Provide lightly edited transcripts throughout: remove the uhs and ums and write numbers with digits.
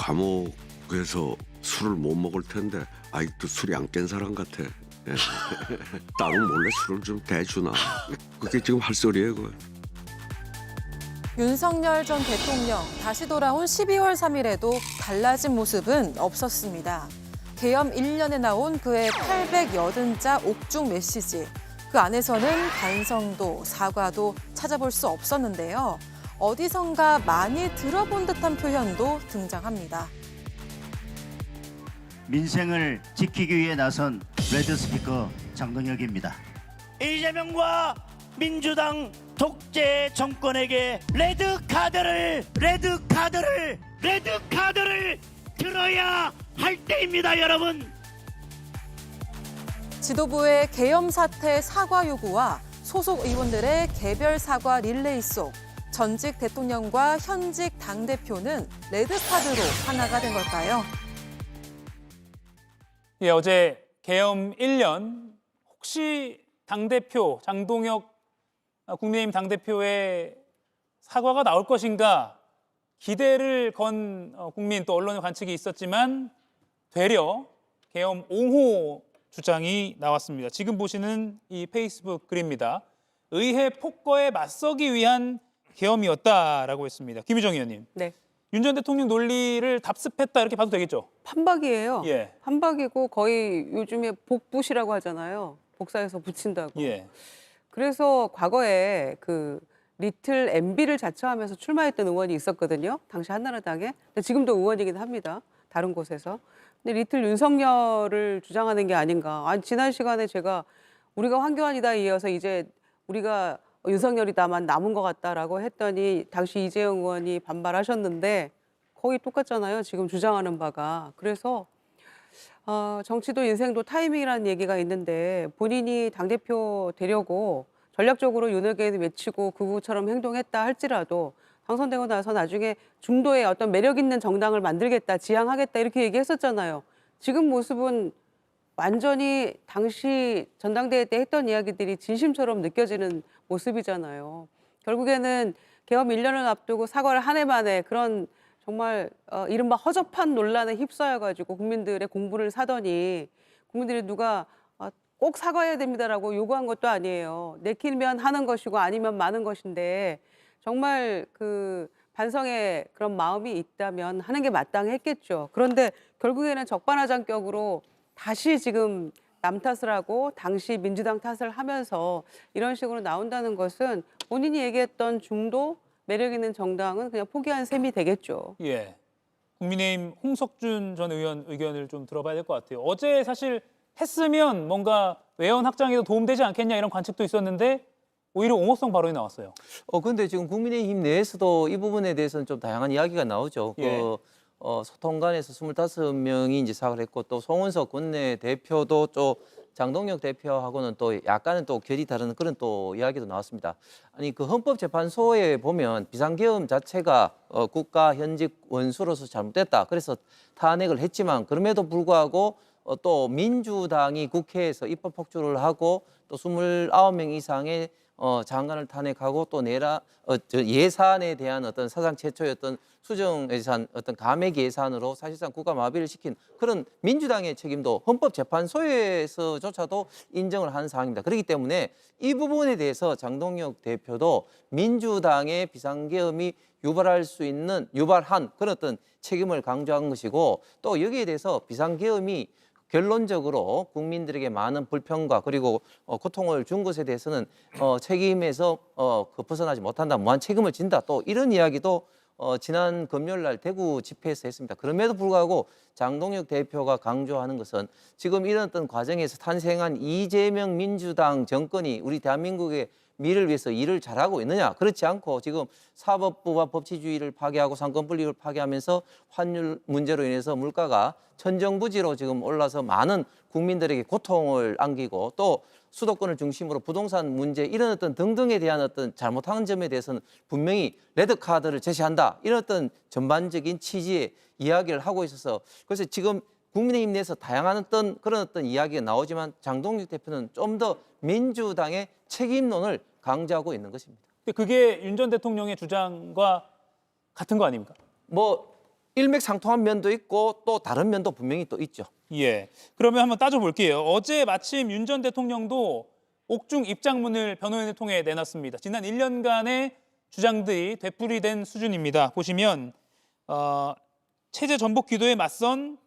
감옥에서 술을 못 먹을 텐데 아직도 술이 안 깬 사람 같아. 예. 다른 몰래 술을 좀 대주나. 그게 지금 할 소리예요. 그거. 윤석열 전 대통령 다시 돌아온 12월 3일에도 달라진 모습은 없었습니다. 계엄 1년에 나온 그의 880자 옥중 메시지. 그 안에서는 반성도 사과도 찾아볼 수 없었는데요. 어디선가 많이 들어본 듯한 표현도 등장합니다. 민생을 지키기 위해 나선 레드스피커 장동혁입니다. 이재명과 민주당 독재 정권에게 레드카드를 들어야 할 때입니다, 여러분. 지도부의 계엄 사태 사과 요구와 소속 의원들의 개별 사과 릴레이 속 전직 대통령과 현직 당대표는 레드카드로 하나가 된 걸까요? 예, 어제 계엄 1년 혹시 당대표 장동혁 국민의힘 당대표의 사과가 나올 것인가 기대를 건 국민 또 언론의 관측이 있었지만 되려 계엄 옹호 주장이 나왔습니다. 지금 보시는 이 페이스북 글입니다. 의회 폭거에 맞서기 위한 계엄이었다라고 했습니다. 김유정 의원님. 네. 윤 전 대통령 논리를 답습했다 이렇게 봐도 되겠죠? 판박이에요. 예. 판박이고 거의 요즘에 복붙이라고 하잖아요. 복사해서 붙인다고. 예. 그래서 과거에 그 리틀 MB를 자처하면서 출마했던 의원이 있었거든요. 당시 한나라당에. 근데 지금도 의원이긴 합니다. 다른 곳에서. 근데 리틀 윤석열을 주장하는 게 아닌가. 아니, 지난 시간에 제가 우리가 황교안이다 이어서 이제 우리가 윤석열이다만 남은 것 같다라고 했더니 당시 이재용 의원이 반발하셨는데 거의 똑같잖아요. 지금 주장하는 바가. 그래서 정치도 인생도 타이밍이라는 얘기가 있는데 본인이 당대표 되려고 전략적으로 윤핵관 외치고 극우처럼 행동했다 할지라도 당선되고 나서 나중에 중도에 어떤 매력 있는 정당을 만들겠다, 지향하겠다 이렇게 얘기했었잖아요. 지금 모습은 완전히 당시 전당대회 때 했던 이야기들이 진심처럼 느껴지는 모습이잖아요. 결국에는 계엄 1년을 앞두고 사과를 한 해 만에 그런 정말 이른바 허접한 논란에 휩싸여가지고 국민들의 공분을 사더니 국민들이 누가 꼭 사과해야 됩니다라고 요구한 것도 아니에요. 내키면 하는 것이고 아니면 마는 것인데 정말 그 반성의 그런 마음이 있다면 하는 게 마땅했겠죠. 그런데 결국에는 적반하장격으로 다시 지금 남 탓을 하고 당시 민주당 탓을 하면서 이런 식으로 나온다는 것은 본인이 얘기했던 중도 매력 있는 정당은 그냥 포기한 셈이 되겠죠. 예. 국민의힘 홍석준 전 의원 의견을 좀 들어봐야 될 것 같아요. 어제 사실 했으면 뭔가 외연 확장에도 도움되지 않겠냐 이런 관측도 있었는데 오히려 옹호성 발언이 나왔어요. 근데 지금 국민의힘 내에서도 이 부분에 대해서는 좀 다양한 이야기가 나오죠. 예. 소통관에서 25명이 이제 사과를 했고 또 송원석 원내 대표도 또 장동혁 대표하고는 또 약간은 또 결이 다른 그런 또 이야기도 나왔습니다. 아니 그 헌법재판소에 보면 비상계엄 자체가 국가 현직 원수로서 잘못됐다. 그래서 탄핵을 했지만 그럼에도 불구하고 또 민주당이 국회에서 입법 폭주를 하고 또 29명 이상의 장관을 탄핵하고 또 예산에 대한 어떤 사상 최초의 어떤 수정 예산, 어떤 감액 예산으로 사실상 국가 마비를 시킨 그런 민주당의 책임도 헌법재판소에서조차도 인정을 한 사항입니다. 그렇기 때문에 이 부분에 대해서 장동혁 대표도 민주당의 비상계엄이 유발한 그런 어떤 책임을 강조한 것이고 또 여기에 대해서 비상계엄이 결론적으로 국민들에게 많은 불평과 그리고 고통을 준 것에 대해서는 책임에서 벗어나지 못한다, 무한 책임을 진다. 또 이런 이야기도 지난 금요일 날 대구 집회에서 했습니다. 그럼에도 불구하고 장동혁 대표가 강조하는 것은 지금 이런 어떤 과정에서 탄생한 이재명 민주당 정권이 우리 대한민국의 미래를 위해서 일을 잘하고 있느냐? 그렇지 않고 지금 사법부와 법치주의를 파괴하고 상권분립을 파괴하면서 환율 문제로 인해서 물가가 천정부지로 지금 올라서 많은 국민들에게 고통을 안기고 또 수도권을 중심으로 부동산 문제 이런 어떤 등등에 대한 어떤 잘못한 점에 대해서는 분명히 레드카드를 제시한다. 이런 어떤 전반적인 취지의 이야기를 하고 있어서 그래서 지금 국민의힘 내에서 다양한 어떤 그런 어떤 이야기가 나오지만 장동혁 대표는 좀 더 민주당의 책임론을 강조하고 있는 것입니다. 근데 그게 윤 전 대통령의 주장과 같은 거 아닙니까? 뭐 일맥상통한 면도 있고 또 다른 면도 분명히 또 있죠. 예. 그러면 한번 따져볼게요. 어제 마침 윤 전 대통령도 옥중 입장문을 변호인을 통해 내놨습니다. 지난 1년간의 주장들이 되풀이된 수준입니다. 보시면 체제 전복 기도에 맞선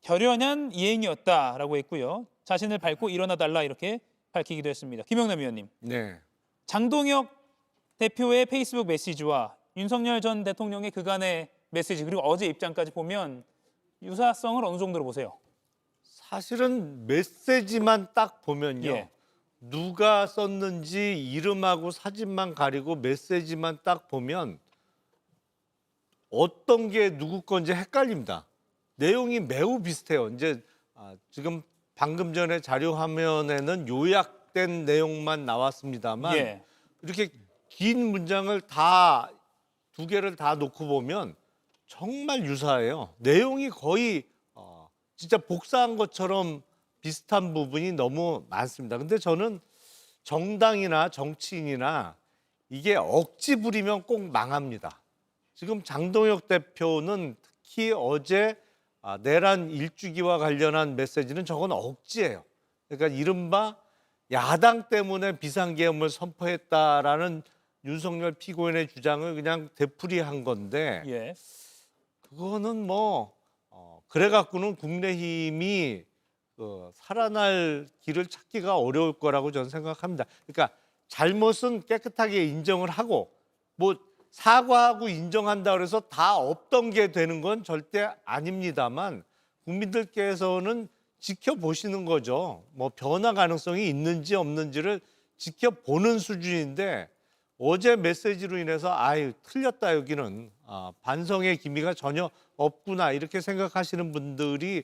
결연한 이행이었다라고 했고요. 자신을 밟고 일어나달라 이렇게 밝히기도 했습니다. 김영남 위원님. 네. 장동혁 대표의 페이스북 메시지와 윤석열 전 대통령의 그간의 메시지 그리고 어제 입장까지 보면 유사성을 어느 정도로 보세요? 사실은 메시지만 딱 보면요. 예. 누가 썼는지 이름하고 사진만 가리고 메시지만 딱 보면 어떤 게 누구 건지 헷갈립니다. 내용이 매우 비슷해요. 이제 지금 방금 전에 자료 화면에는 요약된 내용만 나왔습니다만 예. 이렇게 긴 문장을 다 두 개를 다 놓고 보면 정말 유사해요. 내용이 거의 진짜 복사한 것처럼 비슷한 부분이 너무 많습니다. 근데 저는 정당이나 정치인이나 이게 억지 부리면 꼭 망합니다. 지금 장동혁 대표는 특히 어제 내란 일주기와 관련한 메시지는 저건 억지예요. 그러니까 이른바 야당 때문에 비상계엄을 선포했다라는 윤석열 피고인의 주장을 그냥 되풀이한 건데 예. 그거는 그래갖고는 국민의힘이 살아날 길을 찾기가 어려울 거라고 저는 생각합니다. 그러니까 잘못은 깨끗하게 인정을 하고 사과하고 인정한다 그래서 다 없던 게 되는 건 절대 아닙니다만 국민들께서는 지켜보시는 거죠. 변화 가능성이 있는지 없는지를 지켜보는 수준인데 어제 메시지로 인해서 틀렸다 여기는 반성의 기미가 전혀 없구나 이렇게 생각하시는 분들이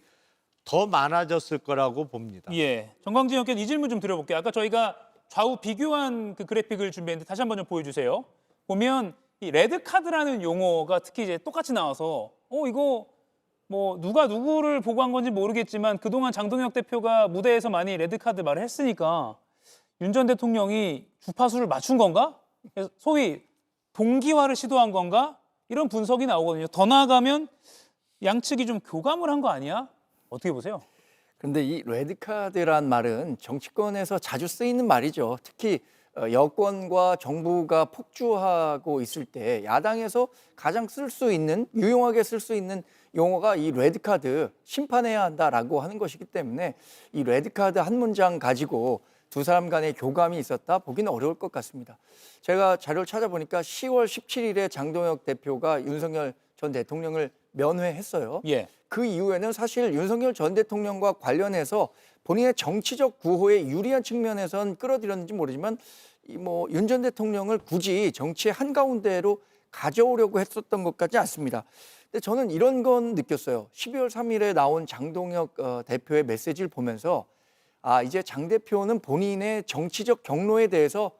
더 많아졌을 거라고 봅니다. 예. 정광진 의원께 이 질문 좀 드려볼게요. 아까 저희가 좌우 비교한 그 그래픽을 준비했는데 다시 한번 좀 보여주세요. 보면 이 레드 카드라는 용어가 특히 이제 똑같이 나와서 이거 누가 누구를 보고 한 건지 모르겠지만 그동안 장동혁 대표가 무대에서 많이 레드 카드 말을 했으니까 윤 전 대통령이 주파수를 맞춘 건가? 그래서 소위 동기화를 시도한 건가? 이런 분석이 나오거든요. 더 나아가면 양측이 좀 교감을 한 거 아니야? 어떻게 보세요? 그런데 이 레드카드란 말은 정치권에서 자주 쓰이는 말이죠. 특히 여권과 정부가 폭주하고 있을 때 야당에서 가장 쓸 수 있는, 유용하게 쓸 수 있는 용어가 이 레드카드, 심판해야 한다라고 하는 것이기 때문에 이 레드카드 한 문장 가지고 두 사람 간의 교감이 있었다 보기는 어려울 것 같습니다. 제가 자료를 찾아보니까 10월 17일에 장동혁 대표가 윤석열 전 대통령을 면회했어요. 예. 그 이후에는 사실 윤석열 전 대통령과 관련해서 본인의 정치적 구호에 유리한 측면에선 끌어들였는지 모르지만 윤 전 대통령을 굳이 정치의 한가운데로 가져오려고 했었던 것 같지 않습니다. 근데 저는 이런 건 느꼈어요. 12월 3일에 나온 장동혁 대표의 메시지를 보면서 이제 장 대표는 본인의 정치적 경로에 대해서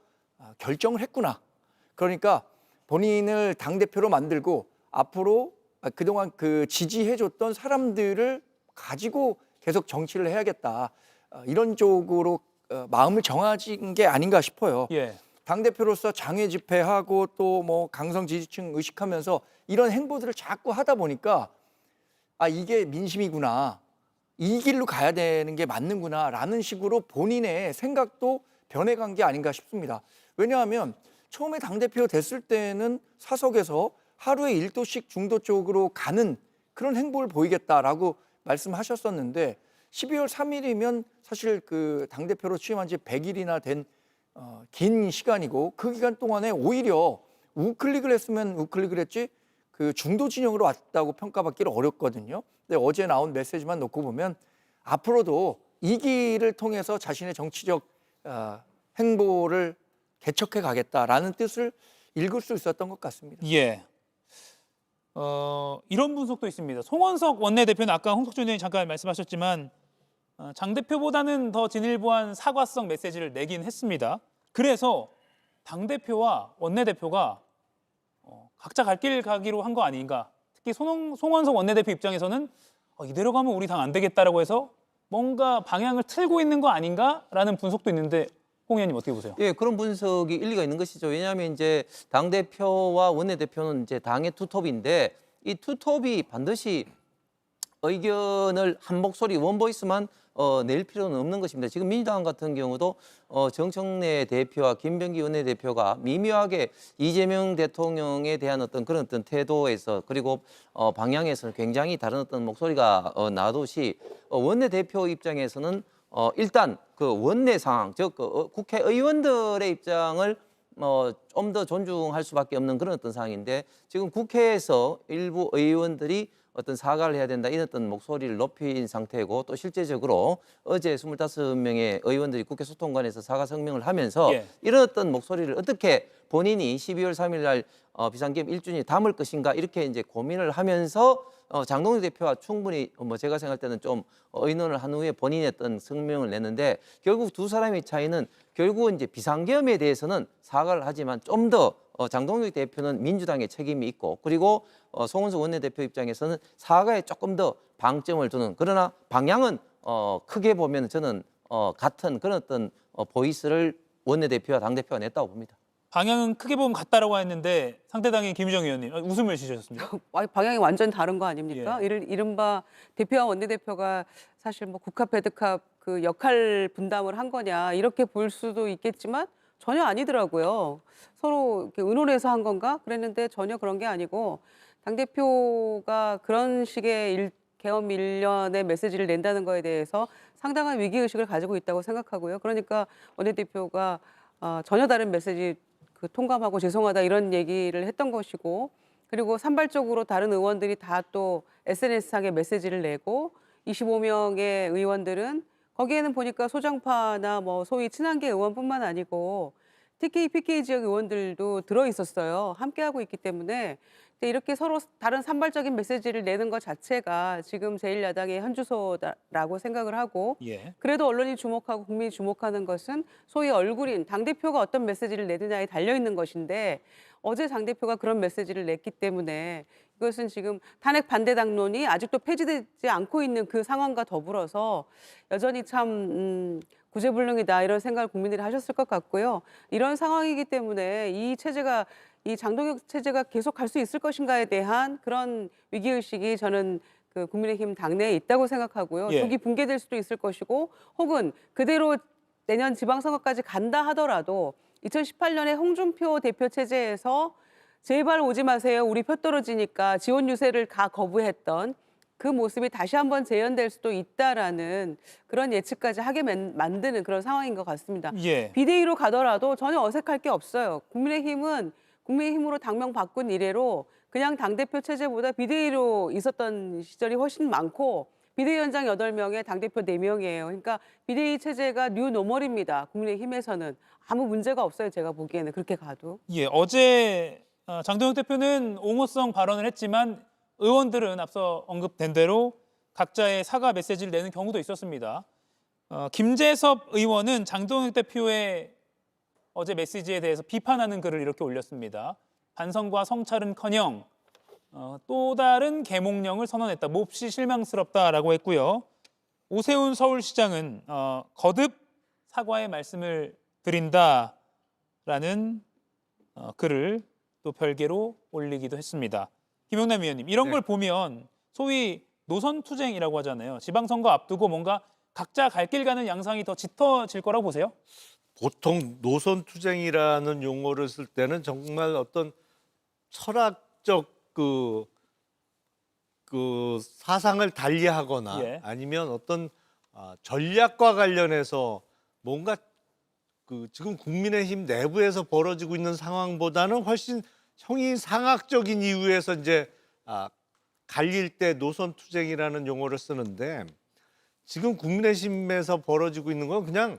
결정을 했구나. 그러니까 본인을 당대표로 만들고 앞으로 그동안 지지해줬던 사람들을 가지고 계속 정치를 해야겠다. 이런 쪽으로 마음을 정하신 게 아닌가 싶어요. 예. 당대표로서 장외 집회하고 또 강성 지지층 의식하면서 이런 행보들을 자꾸 하다 보니까 이게 민심이구나. 이 길로 가야 되는 게 맞는구나라는 식으로 본인의 생각도 변해간 게 아닌가 싶습니다. 왜냐하면 처음에 당대표 됐을 때는 사석에서 하루에 1도씩 중도 쪽으로 가는 그런 행보를 보이겠다라고 말씀하셨었는데 12월 3일이면 사실 그 당대표로 취임한 지 100일이나 된 긴 시간이고 그 기간 동안에 오히려 우클릭을 했으면 우클릭을 했지 그 중도 진영으로 왔다고 평가받기는 어렵거든요. 근데 어제 나온 메시지만 놓고 보면 앞으로도 이 길을 통해서 자신의 정치적 행보를 개척해 가겠다라는 뜻을 읽을 수 있었던 것 같습니다. 예. 이런 분석도 있습니다. 송원석 원내대표는 아까 홍석준 의원이 잠깐 말씀하셨지만 장 대표보다는 더 진일보한 사과성 메시지를 내긴 했습니다. 그래서 당대표와 원내대표가 각자 갈 길 가기로 한 거 아닌가. 특히 송원석 원내대표 입장에서는 이대로 가면 우리 당 안 되겠다라고 해서 뭔가 방향을 틀고 있는 거 아닌가라는 분석도 있는데 홍 의원님 어떻게 보세요? 예, 그런 분석이 일리가 있는 것이죠. 왜냐하면 이제 당 대표와 원내 대표는 이제 당의 투톱인데 이 투톱이 반드시 의견을 한 목소리 원보이스만 낼 필요는 없는 것입니다. 지금 민주당 같은 경우도 정청래 대표와 김병기 원내대표가 미묘하게 이재명 대통령에 대한 어떤 그런 어떤 태도에서 그리고 방향에서 굉장히 다른 어떤 목소리가 나듯이 원내대표 입장에서는 일단 그 원내 상황, 즉 국회의원들의 입장을 좀 더 존중할 수밖에 없는 그런 어떤 상황인데 지금 국회에서 일부 의원들이 어떤 사과를 해야 된다 이런 어떤 목소리를 높인 상태고 또 실제적으로 어제 25명의 의원들이 국회 소통관에서 사과 성명을 하면서 예. 이런 어떤 목소리를 어떻게 본인이 12월 3일 날 비상계엄 1주년에 담을 것인가 이렇게 이제 고민을 하면서 장동혁 대표와 충분히 제가 생각할 때는 좀 의논을 한 후에 본인의 어떤 성명을 냈는데 결국 두 사람의 차이는 결국은 이제 비상계엄에 대해서는 사과를 하지만 좀 더 장동혁 대표는 민주당의 책임이 있고 그리고 송원석 원내대표 입장에서는 사과에 조금 더 방점을 두는 그러나 방향은 크게 보면 저는 같은 그런 어떤 보이스를 원내대표와 당대표가 냈다고 봅니다. 방향은 크게 보면 같다라고 했는데 상대당의 김유정 의원님 웃음을 지으셨습니다. 방향이 완전 다른 거 아닙니까? 이른바 대표와 원내대표가 사실 뭐 국합, 배드캅 그 역할 분담을 한 거냐 이렇게 볼 수도 있겠지만 전혀 아니더라고요. 서로 이렇게 의논해서 한 건가? 그랬는데 전혀 그런 게 아니고 당대표가 그런 식의 계엄 1년의 메시지를 낸다는 거에 대해서 상당한 위기의식을 가지고 있다고 생각하고요. 그러니까 원내대표가 전혀 다른 메시지 통감하고 죄송하다 이런 얘기를 했던 것이고 그리고 산발적으로 다른 의원들이 다 또 SNS상에 메시지를 내고 25명의 의원들은 거기에는 보니까 소장파나 뭐 소위 친한계 의원뿐만 아니고 TK, PK 지역 의원들도 들어 있었어요. 함께하고 있기 때문에 이렇게 서로 다른 산발적인 메시지를 내는 것 자체가 지금 제1야당의 현주소라고 생각을 하고 예. 그래도 언론이 주목하고 국민이 주목하는 것은 소위 얼굴인 당대표가 어떤 메시지를 내느냐에 달려있는 것인데 어제 당대표가 그런 메시지를 냈기 때문에 이것은 지금 탄핵 반대 당론이 아직도 폐지되지 않고 있는 그 상황과 더불어서 여전히 참 구제불능이다 이런 생각을 국민들이 하셨을 것 같고요. 이런 상황이기 때문에 이 장동혁 체제가 계속 갈 수 있을 것인가에 대한 그런 위기의식이 저는 그 국민의힘 당내에 있다고 생각하고요. 예. 조기 붕괴될 수도 있을 것이고 혹은 그대로 내년 지방선거까지 간다 하더라도 2018년에 홍준표 대표 체제에서 제발 오지 마세요. 우리 표 떨어지니까 지원 유세를 거부했던 그 모습이 다시 한번 재현될 수도 있다라는 그런 예측까지 하게 만드는 그런 상황인 것 같습니다. 예. 비대위로 가더라도 전혀 어색할 게 없어요. 국민의힘으로 당명 바꾼 이래로 그냥 당대표 체제보다 비대위로 있었던 시절이 훨씬 많고 비대위원장 8명에 당대표 4명이에요. 그러니까 비대위 체제가 뉴노멀입니다. 국민의힘에서는 아무 문제가 없어요. 제가 보기에는 그렇게 가도. 예, 어제 장동혁 대표는 옹호성 발언을 했지만 의원들은 앞서 언급된 대로 각자의 사과 메시지를 내는 경우도 있었습니다. 김재섭 의원은 장동혁 대표의 어제 메시지에 대해서 비판하는 글을 이렇게 올렸습니다. 반성과 성찰은커녕 또 다른 계몽령을 선언했다. 몹시 실망스럽다라고 했고요. 오세훈 서울시장은 거듭 사과의 말씀을 드린다라는 글을 또 별개로 올리기도 했습니다. 김용남 위원님, 이런 걸 보면 소위 노선투쟁이라고 하잖아요. 지방선거 앞두고 뭔가 각자 갈 길 가는 양상이 더 짙어질 거라고 보세요? 보통 노선투쟁이라는 용어를 쓸 때는 정말 어떤 철학적 그 사상을 달리하거나 예. 아니면 어떤 전략과 관련해서 뭔가 지금 국민의힘 내부에서 벌어지고 있는 상황보다는 훨씬 형이상학적인 이유에서 이제 갈릴 때 노선투쟁이라는 용어를 쓰는데 지금 국민의힘에서 벌어지고 있는 건 그냥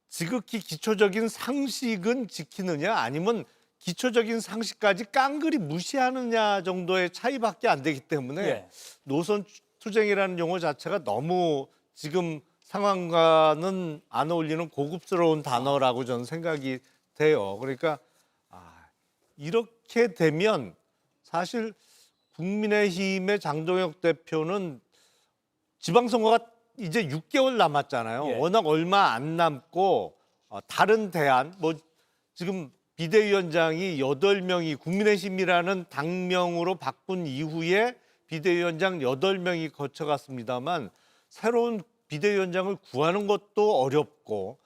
지극히 기초적인 상식은 지키느냐 아니면 기초적인 상식까지 깡그리 무시하느냐 정도의 차이밖에 안 되기 때문에 예. 노선투쟁이라는 용어 자체가 너무 지금 상황과는 안 어울리는 고급스러운 단어라고 저는 생각이 돼요. 그러니까 이렇게 되면 사실 국민의힘의 장동혁 대표는 지방선거가 이제 6개월 남았잖아요. 예. 워낙 얼마 안 남고 다른 대안 지금 비대위원장이 8명이 국민의힘이라는 당명으로 바꾼 이후에 비대위원장 8명이 거쳐갔습니다만 새로운 비대위원장을 구하는 것도 어렵고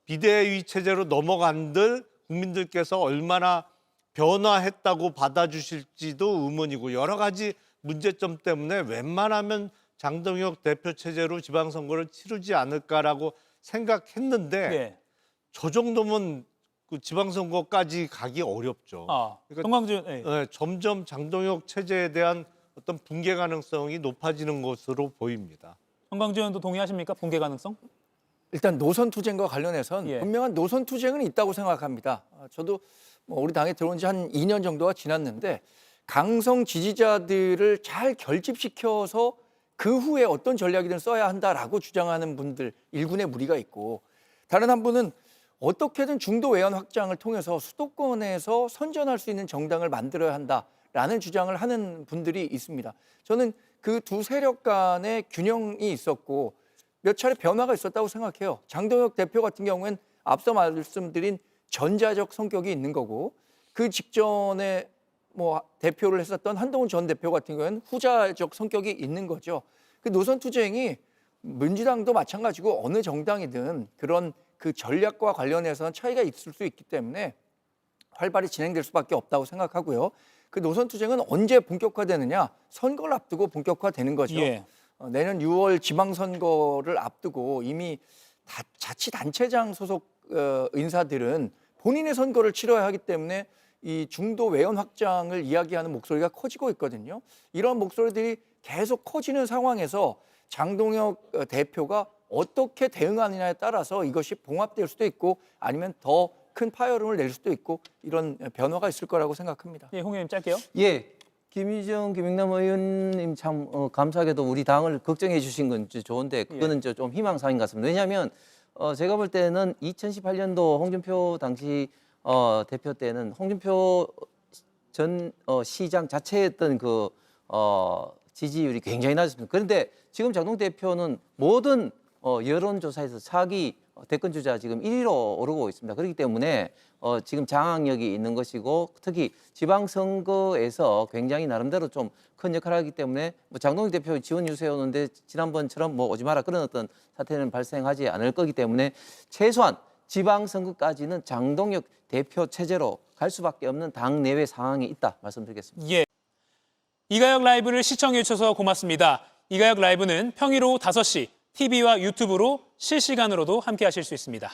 비대위 체제로 넘어간들 국민들께서 얼마나 변화했다고 받아주실지도 의문이고 여러 가지 문제점 때문에 웬만하면 장동혁 대표 체제로 지방선거를 치르지 않을까라고 생각했는데 네. 저 정도면 그 지방선거까지 가기 어렵죠. 그러니까 정광준. 네. 네, 점점 장동혁 체제에 대한 어떤 붕괴 가능성이 높아지는 것으로 보입니다. 정광준 의원도 동의하십니까? 붕괴 가능성? 일단 노선 투쟁과 관련해선 예. 분명한 노선 투쟁은 있다고 생각합니다. 저도 뭐 우리 당에 들어온 지 한 2년 정도가 지났는데 강성 지지자들을 잘 결집시켜서 그 후에 어떤 전략이든 써야 한다라고 주장하는 분들 일군의 무리가 있고 다른 한 분은 어떻게든 중도 외연 확장을 통해서 수도권에서 선전할 수 있는 정당을 만들어야 한다라는 주장을 하는 분들이 있습니다. 저는 그 두 세력 간의 균형이 있었고 몇 차례 변화가 있었다고 생각해요. 장동혁 대표 같은 경우엔 앞서 말씀드린 전자적 성격이 있는 거고 그 직전에 뭐 대표를 했었던 한동훈 전 대표 같은 경우에는 후자적 성격이 있는 거죠. 그 노선 투쟁이 민주당도 마찬가지고 어느 정당이든 그런 그 전략과 관련해서는 차이가 있을 수 있기 때문에 활발히 진행될 수밖에 없다고 생각하고요. 그 노선 투쟁은 언제 본격화되느냐? 선거를 앞두고 본격화되는 거죠. 예. 내년 6월 지방선거를 앞두고 이미 자치단체장 소속 인사들은 본인의 선거를 치러야 하기 때문에 이 중도 외연 확장을 이야기하는 목소리가 커지고 있거든요. 이런 목소리들이 계속 커지는 상황에서 장동혁 대표가 어떻게 대응하느냐에 따라서 이것이 봉합될 수도 있고 아니면 더 큰 파열음을 낼 수도 있고 이런 변화가 있을 거라고 생각합니다. 예, 홍 의원님 짧게요. 예, 김희정, 김영남 의원님 참 감사하게도 우리 당을 걱정해 주신 건 좋은데 그거는 좀 희망사항인 것 같습니다. 왜냐하면 제가 볼 때는 2018년도 홍준표 당시 대표 때는 홍준표 전 시장 자체였던 그 지지율이 굉장히 낮았습니다. 그런데 지금 장동 대표는 모든 여론조사에서 차기 대권 주자 지금 1위로 오르고 있습니다. 그렇기 때문에 지금 장악력이 있는 것이고 특히 지방선거에서 굉장히 나름대로 좀 큰 역할을 하기 때문에 뭐 장동혁 대표 지원 유세였는데 지난번처럼 뭐 오지 마라 그런 어떤 사태는 발생하지 않을 거기 때문에 최소한 지방선거까지는 장동혁 대표 체제로 갈 수밖에 없는 당 내외 상황이 있다 말씀드리겠습니다. 예. 이가혁 라이브를 시청해 주셔서 고맙습니다. 이가혁 라이브는 평일 오후 5시 TV와 유튜브로 실시간으로도 함께 하실 수 있습니다.